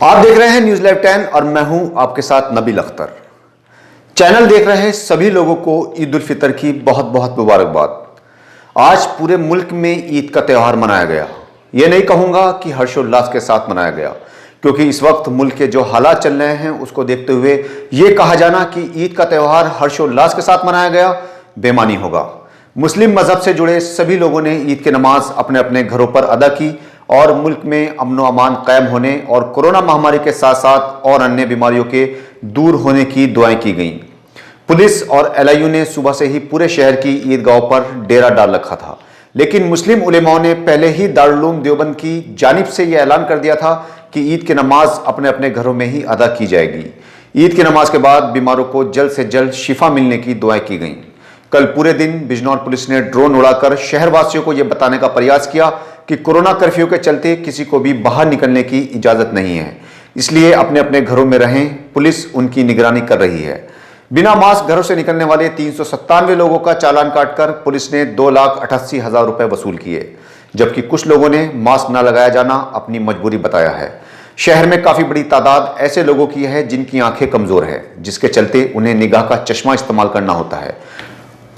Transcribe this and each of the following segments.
आप देख रहे हैं न्यूज लाइव 10 और मैं हूं आपके साथ नबील अख्तर। चैनल देख रहे हैं सभी लोगों को ईद उल फितर की बहुत बहुत मुबारकबाद। आज पूरे मुल्क में ईद का त्यौहार मनाया गया। यह नहीं कहूंगा कि हर्षोल्लास के साथ मनाया गया, क्योंकि इस वक्त मुल्क के जो हालात चल रहे हैं उसको देखते हुए यह कहा जाना कि ईद का त्यौहार हर्षोल्लास के साथ मनाया गया बेमानी होगा। मुस्लिम मजहब से जुड़े सभी लोगों ने ईद की नमाज अपने अपने घरों पर अदा की और मुल्क में अमन व अमान कायम होने और कोरोना महामारी के साथ साथ और अन्य बीमारियों के दूर होने की दुआएं की गईं। पुलिस और एलआईयू ने सुबह से ही पूरे शहर की ईदगाहों पर डेरा डाल रखा था, लेकिन मुस्लिम उलेमाओं ने पहले ही दारुल उलूम देवबंद की जानिब से यह ऐलान कर दिया था कि ईद की नमाज अपने अपने घरों में ही अदा की जाएगी। ईद की नमाज के बाद बीमारों को जल्द से जल्द शिफा मिलने की दुआएं की गईं। कल पूरे दिन बिजनौर पुलिस ने ड्रोन उड़ाकर शहरवासियों को यह बताने का प्रयास किया कि कोरोना कर्फ्यू के चलते किसी को भी बाहर निकलने की इजाजत नहीं है, इसलिए अपने अपने घरों में रहें। पुलिस उनकी निगरानी कर रही है। बिना मास्क घरों से निकलने वाले 397 लोगों का चालान काटकर पुलिस ने 2,88,000 रुपए वसूल किए, जबकि कुछ लोगों ने मास्क न लगाया जाना अपनी मजबूरी बताया है। शहर में काफी बड़ी तादाद ऐसे लोगों की है जिनकी आंखें कमजोर है, जिसके चलते उन्हें निगाह का चश्मा इस्तेमाल करना होता है।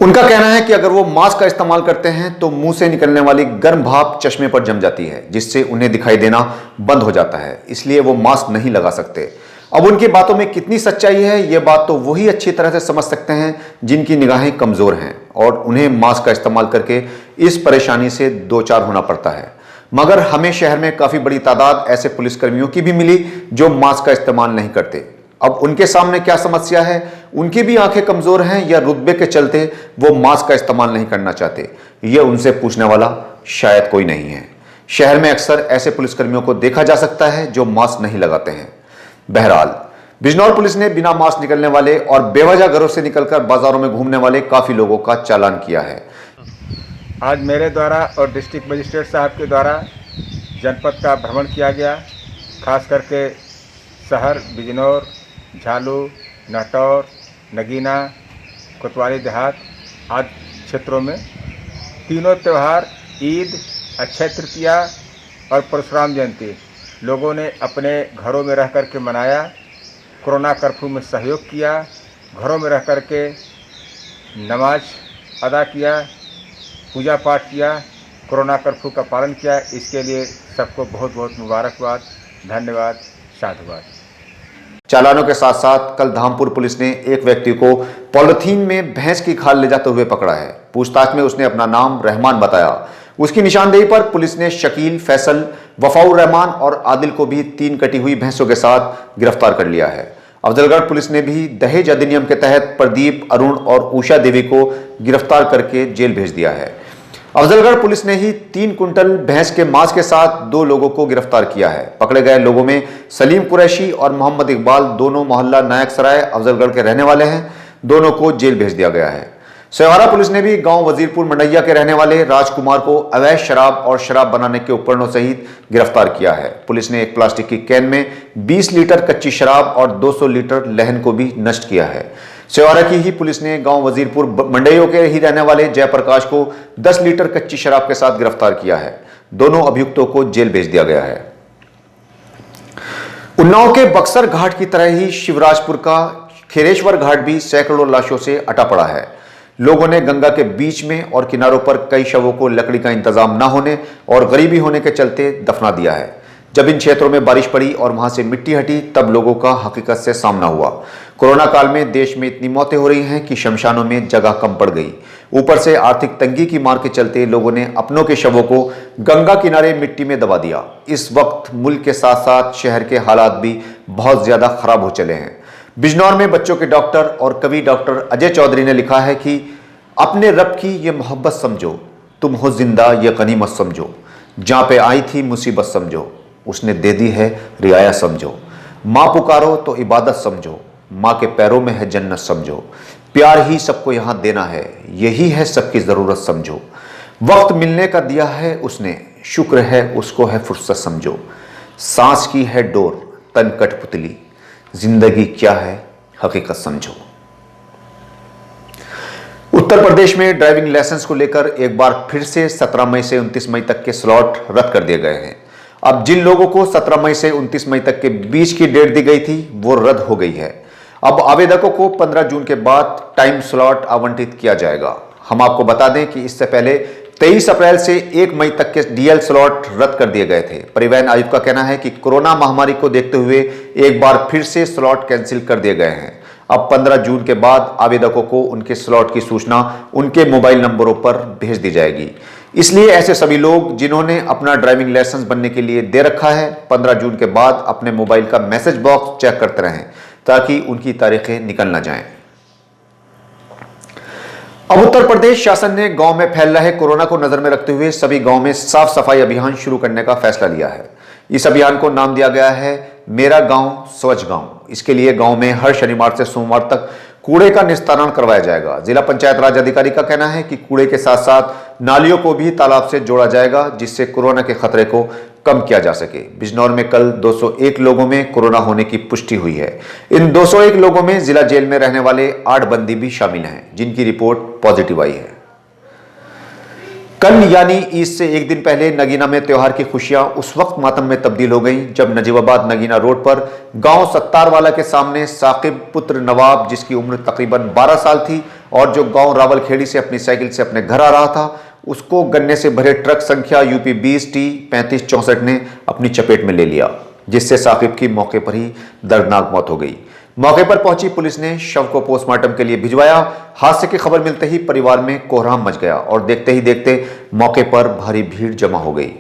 उनका कहना है कि अगर वो मास्क का इस्तेमाल करते हैं तो मुंह से निकलने वाली गर्म भाप चश्मे पर जम जाती है, जिससे उन्हें दिखाई देना बंद हो जाता है, इसलिए वो मास्क नहीं लगा सकते। अब उनकी बातों में कितनी सच्चाई है, ये बात तो वही अच्छी तरह से समझ सकते हैं जिनकी निगाहें कमजोर हैं और उन्हें मास्क का इस्तेमाल करके इस परेशानी से दो चार होना पड़ता है। मगर हमें शहर में काफी बड़ी तादाद ऐसे पुलिसकर्मियों की भी मिली जो मास्क का इस्तेमाल नहीं करते। अब उनके सामने क्या समस्या है? उनकी भी आंखें कमजोर हैं या रुतबे के चलते वो मास्क का इस्तेमाल नहीं करना चाहते? ये उनसे पूछने वाला शायद कोई नहीं है। शहर में अक्सर ऐसे पुलिसकर्मियों को देखा जा सकता है जो मास्क नहीं लगाते हैं। बहरहाल, बिजनौर पुलिस ने बिना मास्क निकलने वाले और बेवजह घरों से निकलकर बाजारों में घूमने वाले काफी लोगों का चालान किया है। आज मेरे द्वारा और डिस्ट्रिक्ट मजिस्ट्रेट साहब के द्वारा जनपद का भ्रमण किया गया। खास करके शहर बिजनौर, झालू, नटौर, नगीना, कोतवाली देहात आदि क्षेत्रों में तीनों त्यौहार ईद, अक्षय तृतीया और परशुराम जयंती लोगों ने अपने घरों में रह कर के मनाया। कोरोना कर्फ्यू में सहयोग किया, घरों में रह कर के नमाज अदा किया, पूजा पाठ किया, कोरोना कर्फ्यू का पालन किया। इसके लिए सबको बहुत बहुत मुबारकबाद, धन्यवाद, साधुवाद। चालानों के साथ साथ कल धामपुर पुलिस ने एक व्यक्ति को पॉलिथीन में भैंस की खाल ले जाते हुए पकड़ा है। पूछताछ में उसने अपना नाम रहमान बताया। उसकी निशानदेही पर पुलिस ने शकील, फैसल, वफाउर रहमान और आदिल को भी 3 कटी हुई भैंसों के साथ गिरफ्तार कर लिया है। अफजलगढ़ पुलिस ने भी दहेज अधिनियम के तहत प्रदीप, अरुण और उषा देवी को गिरफ्तार करके जेल भेज दिया है। अफजलगढ़ पुलिस ने ही 3 कुंटल भैंस के मांस के साथ 2 लोगों को गिरफ्तार किया है। पकड़े गए लोगों में सलीम कुरैशी और मोहम्मद इकबाल दोनों मोहल्ला नायक सराय अफजलगढ़ के रहने वाले हैं। दोनों को जेल भेज दिया गया है। सहारा पुलिस ने भी गांव वजीरपुर मंडैया के रहने वाले राजकुमार को अवैध शराब और शराब बनाने के उपकरणों सहित गिरफ्तार किया है। पुलिस ने एक प्लास्टिक की कैन में 20 लीटर कच्ची शराब और 200 लीटर लहन को भी नष्ट किया है। सहारा की ही पुलिस ने गांव वजीरपुर मंडैयों के ही रहने वाले जयप्रकाश को 10 लीटर कच्ची शराब के साथ गिरफ्तार किया है। दोनों अभियुक्तों को जेल भेज दिया गया है। उन्नाव के बक्सर घाट की तरह ही शिवराजपुर का खेरेश्वर घाट भी सैकड़ों लाशों से अटा पड़ा है। लोगों ने गंगा के बीच में और किनारों पर कई शवों को लकड़ी का इंतजाम न होने और गरीबी होने के चलते दफना दिया है। जब इन क्षेत्रों में बारिश पड़ी और वहां से मिट्टी हटी, तब लोगों का हकीकत से सामना हुआ। कोरोना काल में देश में इतनी मौतें हो रही हैं कि शमशानों में जगह कम पड़ गई। ऊपर से आर्थिक तंगी की मार के चलते लोगों ने अपनों के शवों को गंगा किनारे मिट्टी में दबा दिया। इस वक्त मुल्क के साथ साथ शहर के हालात भी बहुत ज्यादा खराब हो चले हैं। बिजनौर में बच्चों के डॉक्टर और कवि डॉक्टर अजय चौधरी ने लिखा है कि अपने रब की ये मोहब्बत समझो, तुम हो जिंदा ये गनीमत समझो, जहां पे आई थी मुसीबत समझो, उसने दे दी है रियाया समझो, माँ पुकारो तो इबादत समझो, माँ के पैरों में है जन्नत समझो, प्यार ही सबको यहाँ देना है, यही है सबकी ज़रूरत समझो, वक्त मिलने का दिया है उसने, शुक्र है उसको है फुर्सत समझो, सांस की है डोर तन कठपुतली, जिंदगी क्या है हकीकत समझो। उत्तर प्रदेश में ड्राइविंग लाइसेंस को लेकर एक बार फिर से 17 मई से 29 मई तक के स्लॉट रद्द कर दिए गए हैं। अब जिन लोगों को 17 मई से 29 मई तक के बीच की डेट दी गई थी वो रद्द हो गई है। अब आवेदकों को 15 जून के बाद टाइम स्लॉट आवंटित किया जाएगा। हम आपको बता दें कि इससे पहले 23 अप्रैल से 1 मई तक के डीएल स्लॉट रद्द कर दिए गए थे। परिवहन आयुक्त का कहना है कि कोरोना महामारी को देखते हुए एक बार फिर से स्लॉट कैंसिल कर दिए गए हैं। अब 15 जून के बाद आवेदकों को उनके स्लॉट की सूचना उनके मोबाइल नंबरों पर भेज दी जाएगी। इसलिए ऐसे सभी लोग जिन्होंने अपना ड्राइविंग लाइसेंस बनने के लिए दे रखा है, 15 जून के बाद अपने मोबाइल का मैसेज बॉक्स चेक करते रहें ताकि उनकी तारीखें निकल ना जाएं। अब उत्तर प्रदेश शासन ने गांव में फैल रहे कोरोना को नजर में रखते हुए सभी गांव में साफ सफाई अभियान शुरू करने का फैसला लिया है। इस अभियान को नाम दिया गया है मेरा गांव स्वच्छ गांव। इसके लिए गांव में हर शनिवार से सोमवार तक कूड़े का निस्तारण करवाया जाएगा। जिला पंचायत राज अधिकारी का कहना है कि कूड़े के साथ साथ नालियों को भी तालाब से जोड़ा जाएगा, जिससे कोरोना के खतरे को कम किया जा सके। बिजनौर में कल 201 लोगों में कोरोना होने की पुष्टि हुई है। इन 201 लोगों में जिला जेल में रहने वाले 8 बंदी भी शामिल हैं, जिनकी रिपोर्ट पॉजिटिव आई है। कल यानी ईद से एक दिन पहले नगीना में त्योहार की खुशियां उस वक्त मातम में तब्दील हो गईं जब नजीबाबाद नगीना रोड पर गांव सत्तारवाला के सामने साकिब पुत्र नवाब, जिसकी उम्र तकरीबन 12 साल थी और जो गांव रावलखेड़ी से अपनी साइकिल से अपने घर आ रहा था, उसको गन्ने से भरे ट्रक संख्या यूपी 20T3564 ने अपनी चपेट में ले लिया, जिससे साकिब की मौके पर ही दर्दनाक मौत हो गई। मौके पर पहुंची पुलिस ने शव को पोस्टमार्टम के लिए भिजवाया। हादसे की खबर मिलते ही परिवार में कोहराम मच गया और देखते ही देखते मौके पर भारी भीड़ जमा हो गई।